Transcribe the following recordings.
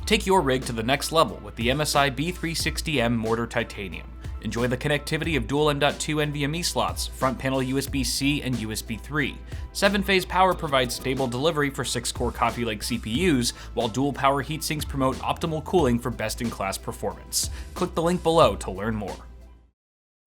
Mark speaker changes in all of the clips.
Speaker 1: Take your rig to the next level with the MSI B360M Mortar Titanium. Enjoy the connectivity of dual M.2 NVMe slots, front panel USB-C and USB 3. 7-phase power provides stable delivery for 6-core Coffee Lake CPUs, while dual power heatsinks promote optimal cooling for best-in-class performance. Click the link below to learn more.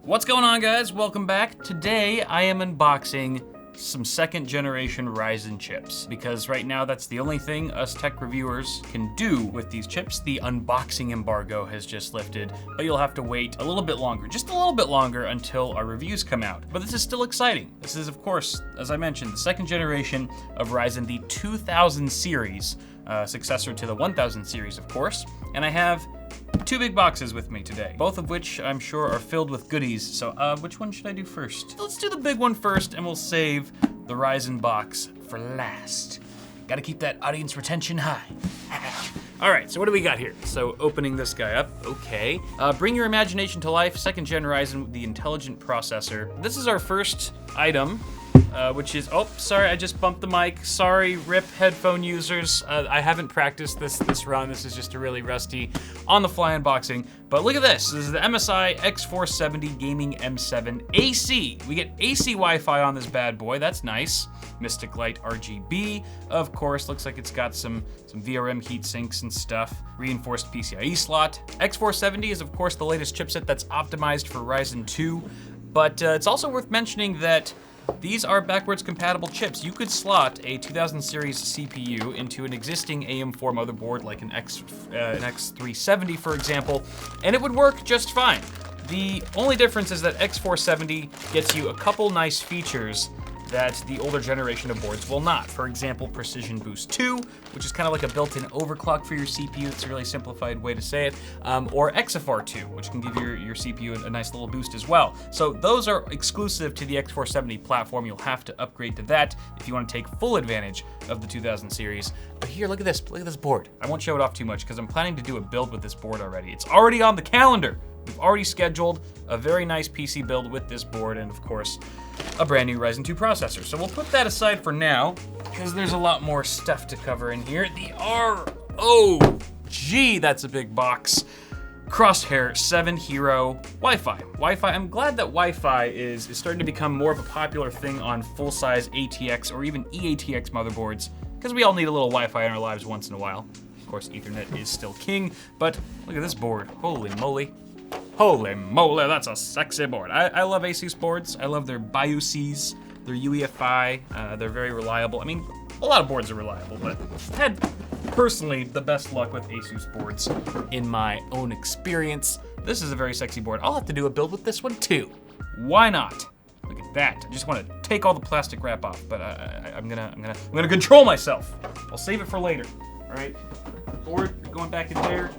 Speaker 1: What's going on, guys? Welcome back. Today I am unboxing some 2nd generation Ryzen chips, because right now that's the only thing us tech reviewers can do with these chips. The unboxing embargo has just lifted, but you'll have to wait a little bit longer, just a little bit longer, until our reviews come out. But this is still exciting. This is, of course, as I mentioned, the 2nd generation of Ryzen, the 2000 series, successor to the 1000 series, of course. And I have 2 big boxes with me today, both of which I'm sure are filled with goodies. So which one should I do first? Let's do the big one first, and we'll save the Ryzen box for last. Gotta keep that audience retention high. All right, so what do we got here? So opening this guy up, okay. Bring your imagination to life, 2nd gen Ryzen with the intelligent processor. This is our first item, which is, oh, sorry, I just bumped the mic. Sorry, RIP headphone users. I haven't practiced this run. This is just a really rusty on-the-fly unboxing. But look at this. This is the MSI X470 Gaming M7 AC. We get AC Wi-Fi on this bad boy. That's nice. Mystic Light RGB, of course. Looks like it's got some VRM heat sinks and stuff. Reinforced PCIe slot. X470 is, of course, the latest chipset that's optimized for Ryzen 2. But it's also worth mentioning that these are backwards compatible chips. You could slot a 2000 series CPU into an existing AM4 motherboard like an X370, for example, and it would work just fine. The only difference is that X470 gets you a couple nice features that the older generation of boards will not. For example, Precision Boost 2, which is kind of like a built-in overclock for your CPU. It's a really simplified way to say it. Or XFR 2, which can give your CPU a nice little boost as well. So those are exclusive to the X470 platform. You'll have to upgrade to that if you want to take full advantage of the 2000 series. But here, look at this board. I won't show it off too much because I'm planning to do a build with this board already. It's already on the calendar. We've already scheduled a very nice PC build with this board and, of course, a brand new Ryzen 2 processor. So we'll put that aside for now because there's a lot more stuff to cover in here. The ROG, that's a big box. Crosshair 7 Hero Wi-Fi. I'm glad that Wi-Fi is starting to become more of a popular thing on full-size ATX or even eATX motherboards, because we all need a little Wi-Fi in our lives once in a while. Of course, Ethernet is still king, but look at this board. Holy moly. Holy moly, that's a sexy board. I love Asus boards. I love their BIOSes, their UEFI. They're very reliable. I mean, a lot of boards are reliable, but I've had personally the best luck with Asus boards in my own experience. This is a very sexy board. I'll have to do a build with this one too. Why not? Look at that. I just want to take all the plastic wrap off, but I'm gonna control myself. I'll save it for later. All right, board going back in there.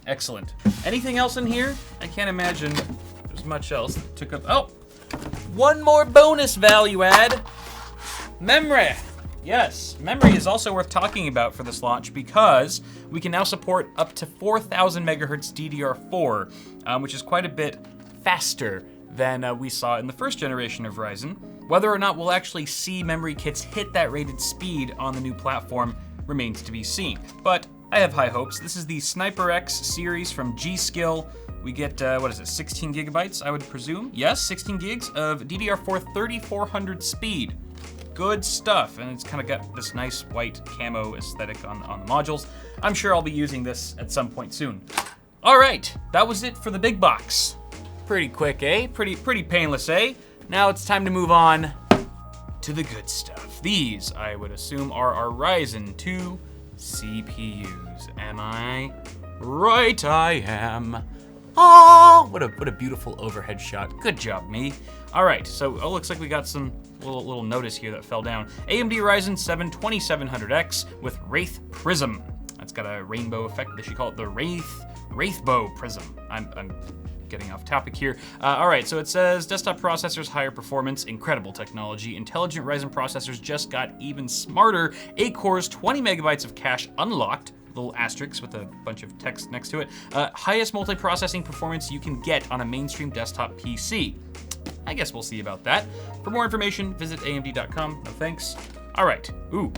Speaker 1: Excellent. Anything else in here? I can't imagine there's much else that took up. Oh, one more bonus value add. Memory. Yes, memory is also worth talking about for this launch because we can now support up to 4000 megahertz DDR4, which is quite a bit faster than we saw in the 1st generation of Ryzen. Whether or not we'll actually see memory kits hit that rated speed on the new platform remains to be seen. But I have high hopes. This is the Sniper X series from G.Skill. We get, 16 gigabytes, I would presume? Yes, 16 gigs of DDR4 3400 speed. Good stuff, and it's kind of got this nice white camo aesthetic on the modules. I'm sure I'll be using this at some point soon. All right, that was it for the big box. Pretty quick, eh? Pretty painless, eh? Now it's time to move on to the good stuff. These, I would assume, are our Ryzen 2 CPUs. Am I right? I am. Oh, what a beautiful overhead shot. Good job, me. All right, so it looks like we got some little notice here that fell down. AMD Ryzen 7 2700X with Wraith Prism. That's got a rainbow effect. They should call it the Wraithbow Prism. I'm getting off topic here. All right, so it says desktop processors, higher performance, incredible technology. Intelligent Ryzen processors just got even smarter. 8 cores, 20 megabytes of cache unlocked. Little asterisks with a bunch of text next to it. Highest multi-processing performance you can get on a mainstream desktop PC. I guess we'll see about that. For more information, visit amd.com. No thanks. All right. Ooh,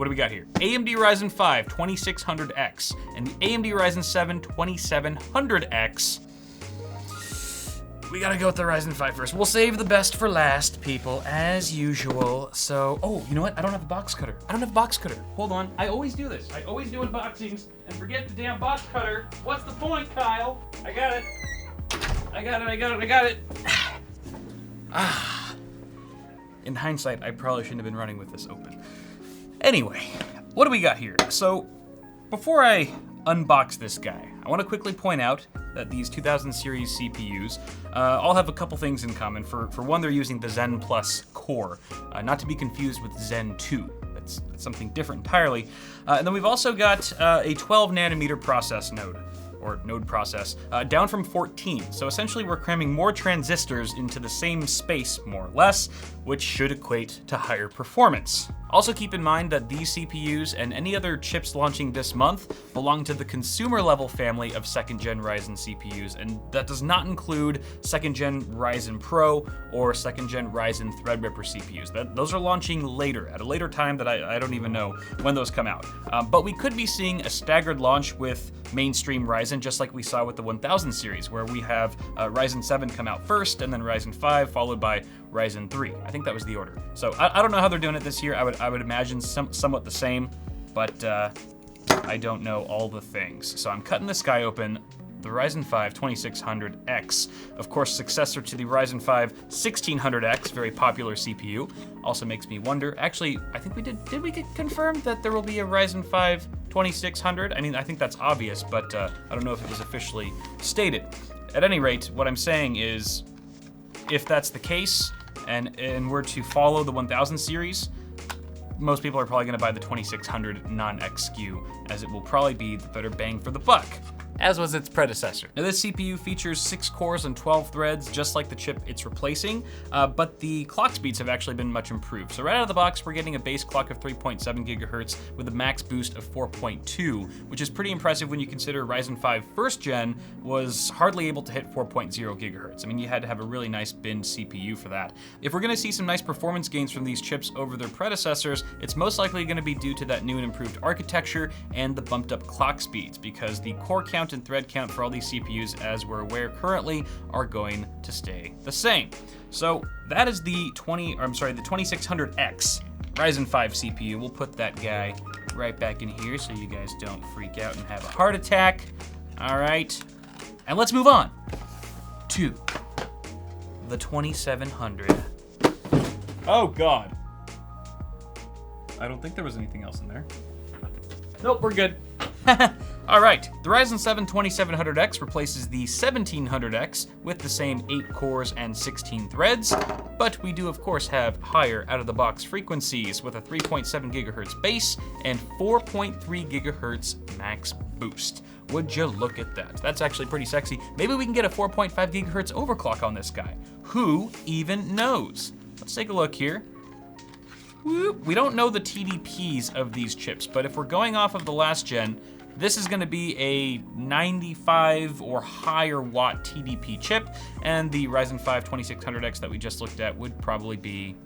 Speaker 1: what do we got here? AMD Ryzen 5 2600X and the AMD Ryzen 7 2700X. We gotta go with the Ryzen 5 first. We'll save the best for last, people, as usual. So, oh, you know what? I don't have a box cutter. Hold on, I always do this. I always do unboxings and forget the damn box cutter. What's the point, Kyle? I got it. In hindsight, I probably shouldn't have been running with this open. Anyway, what do we got here? So, before I unbox this guy, I want to quickly point out that these 2000 series CPUs all have a couple things in common. For one, they're using the Zen Plus core, not to be confused with Zen 2. That's something different entirely. And then we've also got a 12 nanometer process node, down from 14. So essentially we're cramming more transistors into the same space, more or less, which should equate to higher performance. Also keep in mind that these CPUs and any other chips launching this month belong to the consumer level family of 2nd gen Ryzen CPUs, and that does not include 2nd gen Ryzen Pro or 2nd gen Ryzen Threadripper CPUs. Those are launching later, at a later time that I don't even know when those come out. But we could be seeing a staggered launch with mainstream Ryzen, just like we saw with the 1000 series, where we have Ryzen 7 come out first, and then Ryzen 5, followed by Ryzen 3. I think that was the order. So I don't know how they're doing it this year. I would imagine somewhat the same, but I don't know all the things. So I'm cutting this guy open, the Ryzen 5 2600X, of course successor to the Ryzen 5 1600X, very popular CPU. Also makes me wonder, actually, I think did we get confirmed that there will be a Ryzen 5 2600? I mean, I think that's obvious, but I don't know if it was officially stated. At any rate, what I'm saying is, if that's the case, and we're to follow the 1000 series, most people are probably gonna buy the 2600 non-X SKU, as it will probably be the better bang for the buck, as was its predecessor. Now this CPU features 6 cores and 12 threads, just like the chip it's replacing, but the clock speeds have actually been much improved. So right out of the box, we're getting a base clock of 3.7 gigahertz with a max boost of 4.2, which is pretty impressive when you consider Ryzen 5 first gen was hardly able to hit 4.0 gigahertz. I mean, you had to have a really nice binned CPU for that. If we're gonna see some nice performance gains from these chips over their predecessors, it's most likely gonna be due to that new and improved architecture and the bumped up clock speeds, because the core count and thread count for all these CPUs, as we're aware currently, are going to stay the same. So that is the 2600X Ryzen 5 CPU. We'll put that guy right back in here so you guys don't freak out and have a heart attack. All right, and let's move on to the 2700. Oh God. I don't think there was anything else in there. Nope, we're good. All right, the Ryzen 7 2700X replaces the 1700X with the same 8 cores and 16 threads, but we do of course have higher out-of-the-box frequencies with a 3.7 gigahertz base and 4.3 gigahertz max boost. Would you look at that? That's actually pretty sexy. Maybe we can get a 4.5 gigahertz overclock on this guy. Who even knows? Let's take a look here. We don't know the TDPs of these chips, but if we're going off of the last gen, this is gonna be a 95 or higher watt TDP chip, and the Ryzen 5 2600X that we just looked at would probably be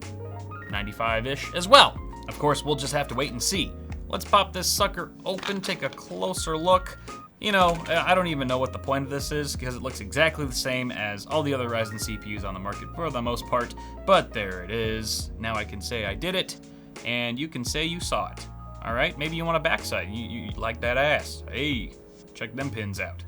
Speaker 1: 95-ish as well. Of course, we'll just have to wait and see. Let's pop this sucker open, take a closer look. You know, I don't even know what the point of this is, because it looks exactly the same as all the other Ryzen CPUs on the market for the most part, but there it is. Now I can say I did it, and you can say you saw it. All right, maybe you want a backside. You like that ass. Hey, check them pins out.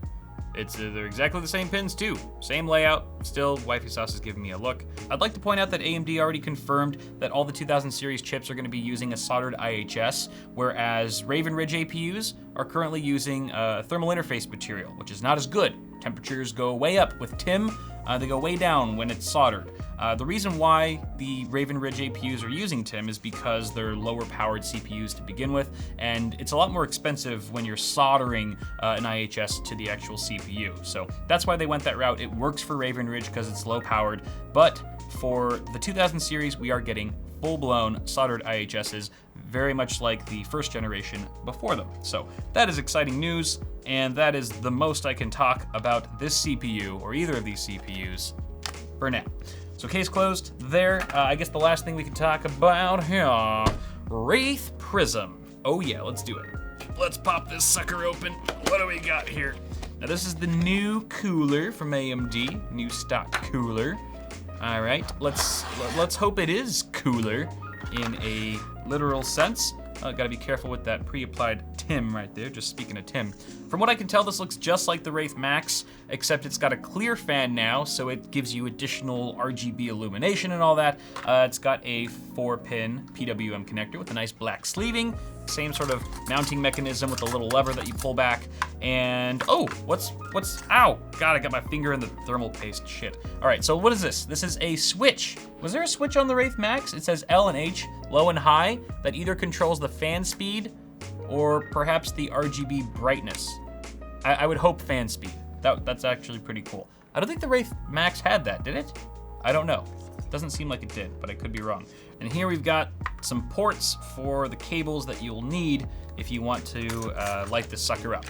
Speaker 1: They're exactly the same pins too. Same layout. Still, Wifey Sauce is giving me a look. I'd like to point out that AMD already confirmed that all the 2000 series chips are going to be using a soldered IHS, whereas Raven Ridge APUs are currently using thermal interface material, which is not as good. Temperatures go way up with TIM. They go way down when it's soldered. The reason why the Raven Ridge APUs are using TIM is because they're lower powered CPUs to begin with, and it's a lot more expensive when you're soldering an IHS to the actual CPU. So that's why they went that route. It works for Raven Ridge because it's low powered, but for the 2000 series, we are getting full-blown soldered IHSs, very much like the first generation before them. So that is exciting news, and that is the most I can talk about this CPU, or either of these CPUs, for now. So case closed there. I guess the last thing we can talk about here Wraith Prism. Oh yeah, let's do it. Let's pop this sucker open. What do we got here? Now this is the new cooler from AMD, new stock cooler. All right, let's hope it is cooler in a literal sense. Gotta be careful with that pre-applied Tim right there, just speaking of Tim. From what I can tell, this looks just like the Wraith Max, except it's got a clear fan now, so it gives you additional RGB illumination and all that. It's got a 4-pin PWM connector with a nice black sleeving, same sort of mounting mechanism with a little lever that you pull back, and oh, ow, God, I got my finger in the thermal paste, shit. All right, so what is this? This is a switch. Was there a switch on the Wraith Max? It says L and H, low and high, that either controls the fan speed or perhaps the RGB brightness. I would hope fan speed. That's actually pretty cool. I don't think the Wraith Max had that, did it? I don't know. Doesn't seem like it did, but I could be wrong. And here we've got some ports for the cables that you'll need if you want to light this sucker up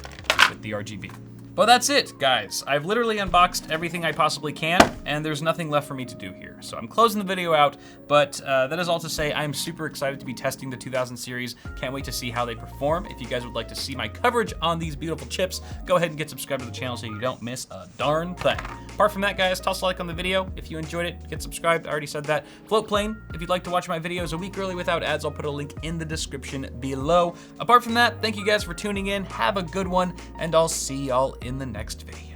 Speaker 1: with the RGB. But that's it, guys. I've literally unboxed everything I possibly can, and there's nothing left for me to do here. So I'm closing the video out, but that is all to say I'm super excited to be testing the 2000 series. Can't wait to see how they perform. If you guys would like to see my coverage on these beautiful chips, go ahead and get subscribed to the channel so you don't miss a darn thing. Apart from that, guys, toss a like on the video. If you enjoyed it, get subscribed. I already said that. FLOATPLANE, if you'd like to watch my videos a week early without ads, I'll put a link in the description below. Apart from that, thank you guys for tuning in. Have a good one, and I'll see y'all in the next video.